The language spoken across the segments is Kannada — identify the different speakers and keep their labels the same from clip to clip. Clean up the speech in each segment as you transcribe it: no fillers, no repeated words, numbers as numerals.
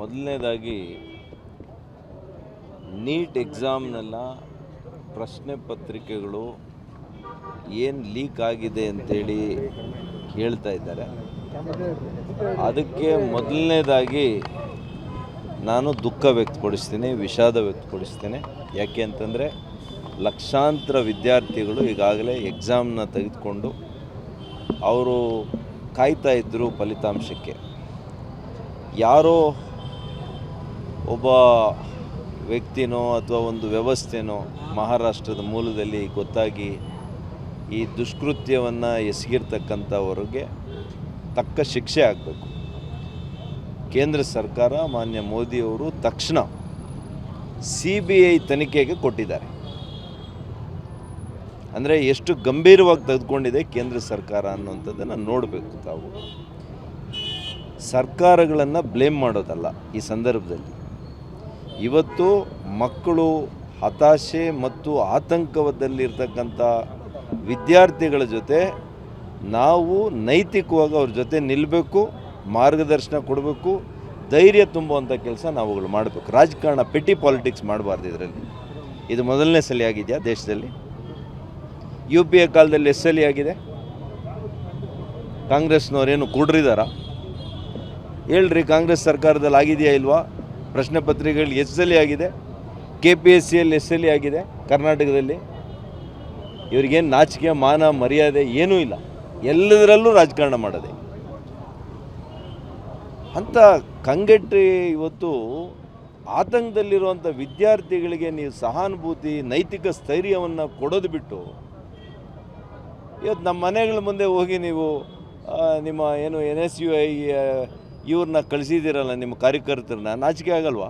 Speaker 1: ಮೊದಲನೇದಾಗಿ ನೀಟ್ ಎಕ್ಸಾಮ್ನೆಲ್ಲ ಪ್ರಶ್ನೆ ಪತ್ರಿಕೆಗಳು ಏನು ಲೀಕ್ ಆಗಿದೆ ಅಂತೇಳಿ ಹೇಳ್ತಾ ಇದ್ದಾರೆ. ಅದಕ್ಕೆ ಮೊದಲನೇದಾಗಿ ನಾನು ದುಃಖ ವ್ಯಕ್ತಪಡಿಸ್ತೀನಿ, ವಿಷಾದ ವ್ಯಕ್ತಪಡಿಸ್ತೀನಿ. ಯಾಕೆ ಅಂತಂದರೆ ಲಕ್ಷಾಂತರ ವಿದ್ಯಾರ್ಥಿಗಳು ಈಗಾಗಲೇ ಎಕ್ಸಾಮ್ನ ತೆಗೆದುಕೊಂಡು ಅವರು ಕಾಯ್ತಾ ಇದ್ದರು ಫಲಿತಾಂಶಕ್ಕೆ. ಯಾರೋ ಒಬ್ಬ ವ್ಯಕ್ತಿನೋ ಅಥವಾ ಒಂದು ವ್ಯವಸ್ಥೆನೋ ಮಹಾರಾಷ್ಟ್ರದ ಮೂಲದಲ್ಲಿ ಗೊತ್ತಾಗಿ ಈ ದುಷ್ಕೃತ್ಯವನ್ನು ಎಸಗಿರ್ತಕ್ಕಂಥವ್ರಿಗೆ ತಕ್ಕ ಶಿಕ್ಷೆ ಆಗಬೇಕು. ಕೇಂದ್ರ ಸರ್ಕಾರ ಮಾನ್ಯ ಮೋದಿಯವರು ತಕ್ಷಣ CBI ತನಿಖೆಗೆ ಕೊಟ್ಟಿದ್ದಾರೆ. ಅಂದರೆ ಎಷ್ಟು ಗಂಭೀರವಾಗಿ ತೆಗೆದುಕೊಂಡಿದೆ ಕೇಂದ್ರ ಸರ್ಕಾರ ಅನ್ನುವಂಥದ್ದನ್ನು ನೋಡಬೇಕು. ತಾವು ಸರ್ಕಾರಗಳನ್ನು ಬ್ಲೇಮ್ ಮಾಡೋದಲ್ಲ ಈ ಸಂದರ್ಭದಲ್ಲಿ. ಇವತ್ತು ಮಕ್ಕಳು ಹತಾಶೆ ಮತ್ತು ಆತಂಕದಲ್ಲಿರ್ತಕ್ಕಂಥ ವಿದ್ಯಾರ್ಥಿಗಳ ಜೊತೆ ನಾವು ನೈತಿಕವಾಗಿ ಅವ್ರ ಜೊತೆ ನಿಲ್ಲಬೇಕು, ಮಾರ್ಗದರ್ಶನ ಕೊಡಬೇಕು, ಧೈರ್ಯ ತುಂಬುವಂಥ ಕೆಲಸ ನಾವುಗಳು ಮಾಡಬೇಕು. ರಾಜಕಾರಣ ಪೆಟ್ಟಿ ಪಾಲಿಟಿಕ್ಸ್ ಮಾಡಬಾರ್ದು. ಇದರಲ್ಲಿ ಇದು ಮೊದಲನೇ ಸಲ ಆಗಿದೆಯಾ ದೇಶದಲ್ಲಿ? UPA ಕಾಲದಲ್ಲಿ ಎಷ್ಟು ಸಲ ಆಗಿದೆ? ಕಾಂಗ್ರೆಸ್ನವರೇನು ಕುಡ್ರಿದಾರ? ಹೇಳ್ರಿ, ಕಾಂಗ್ರೆಸ್ ಸರ್ಕಾರದಲ್ಲಿ ಆಗಿದೆಯಾ ಇಲ್ವಾ? ಪ್ರಶ್ನೆ ಪತ್ರಿಕೆಗಳು ಎಷ್ಟು ಸಲ ಆಗಿದೆ? KPSCಯಲ್ಲಿ ಎಷ್ಟು ಸಲ ಆಗಿದೆ? ಕರ್ನಾಟಕದಲ್ಲಿ ಇವ್ರಿಗೇನು ನಾಚಿಕೆ ಮಾನ ಮರ್ಯಾದೆ ಏನೂ ಇಲ್ಲ, ಎಲ್ಲದರಲ್ಲೂ ರಾಜಕಾರಣ ಮಾಡೋದೆ ಅಂತ ಕಂಗೆಟ್ಟಿ ಇವತ್ತು ಆತಂಕದಲ್ಲಿರುವಂಥ ವಿದ್ಯಾರ್ಥಿಗಳಿಗೆ ನೀವು ಸಹಾನುಭೂತಿ ನೈತಿಕ ಸ್ಥೈರ್ಯವನ್ನು ಕೊಡೋದು ಬಿಟ್ಟು ಇವತ್ತು ನಮ್ಮ ಮನೆಗಳ ಮುಂದೆ ಹೋಗಿ ನೀವು ನಿಮ್ಮ ಏನು NSUI ಇವ್ರನ್ನ ಕಳಿಸಿದ್ದೀರಲ್ಲ ನಿಮ್ಮ ಕಾರ್ಯಕರ್ತರನ್ನ, ನಾಚಿಕೆ ಆಗಲ್ವಾ?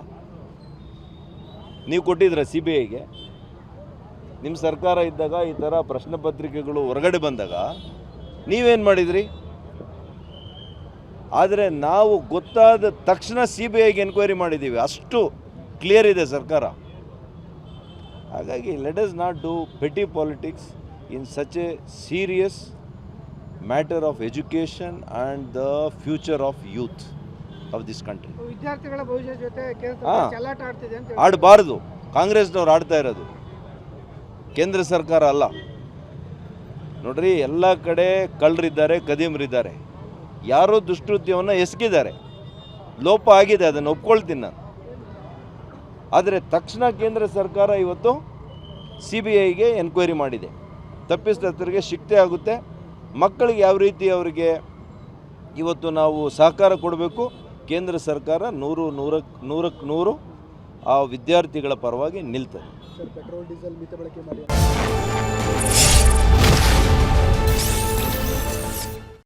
Speaker 1: ನೀವು ಕೊಟ್ಟಿದ್ದೀರ CBIಗೆ? ನಿಮ್ಮ ಸರ್ಕಾರ ಇದ್ದಾಗ ಈ ಥರ ಪ್ರಶ್ನೆ ಪತ್ರಿಕೆಗಳು ಹೊರಗಡೆ ಬಂದಾಗ ನೀವೇನು ಮಾಡಿದ್ರಿ? ಆದರೆ ನಾವು ಗೊತ್ತಾದ ತಕ್ಷಣ CBIಗೆ ಎನ್ಕ್ವೈರಿ ಮಾಡಿದ್ದೀವಿ, ಅಷ್ಟು ಕ್ಲಿಯರ್ ಇದೆ ಸರ್ಕಾರ. ಹಾಗಾಗಿ let us not do petty politics in such a serious matter of education and the future of youth of this country.
Speaker 2: ವಿದ್ಯಾರ್ಥಿಗಳ ಭವಿಷ್ಯ ಜೊತೆ ಚೆಲ್ಲಾಟ ಆಡ್ತಿದೆ ಅಂತ
Speaker 1: ಆಡಬಾರ್ದು. ಕಾಂಗ್ರೆಸ್ನವ್ರು ಆಡ್ತಾ ಇರೋದು, ಕೇಂದ್ರ ಸರ್ಕಾರ ಅಲ್ಲ. ನೋಡ್ರಿ, ಎಲ್ಲ ಕಡೆ ಕಳ್ಳರಿದ್ದಾರೆ, ಕದೀಮರಿದ್ದಾರೆ. ಯಾರೋ ದುಷ್ಕೃತ್ಯವನ್ನು ಎಸಗಿದ್ದಾರೆ, ಲೋಪ ಆಗಿದೆ, ಅದನ್ನು ಒಪ್ಕೊಳ್ತೀನಿ ನಾನು. ಆದರೆ ತಕ್ಷಣ ಕೇಂದ್ರ ಸರ್ಕಾರ ಇವತ್ತು CBIಗೆ ಎನ್ಕ್ವೈರಿ ಮಾಡಿದೆ. ತಪ್ಪಿತಸ್ಥರಿಗೆ ಶಿಕ್ಷೆ ಆಗುತ್ತೆ. ಮಕ್ಕಳಿಗೆ ಯಾವ ರೀತಿ ಅವರಿಗೆ ಇವತ್ತು ನಾವು ಸಹಕಾರ ಕೊಡಬೇಕು, ಕೇಂದ್ರ ಸರ್ಕಾರ 100% ಆ ವಿದ್ಯಾರ್ಥಿಗಳ ಪರವಾಗಿ ನಿಲ್ತದೆ.
Speaker 2: ಪೆಟ್ರೋಲ್ ಡೀಸೆಲ್ ಮಿತ ಬಳಕೆ ಮಾಡಿ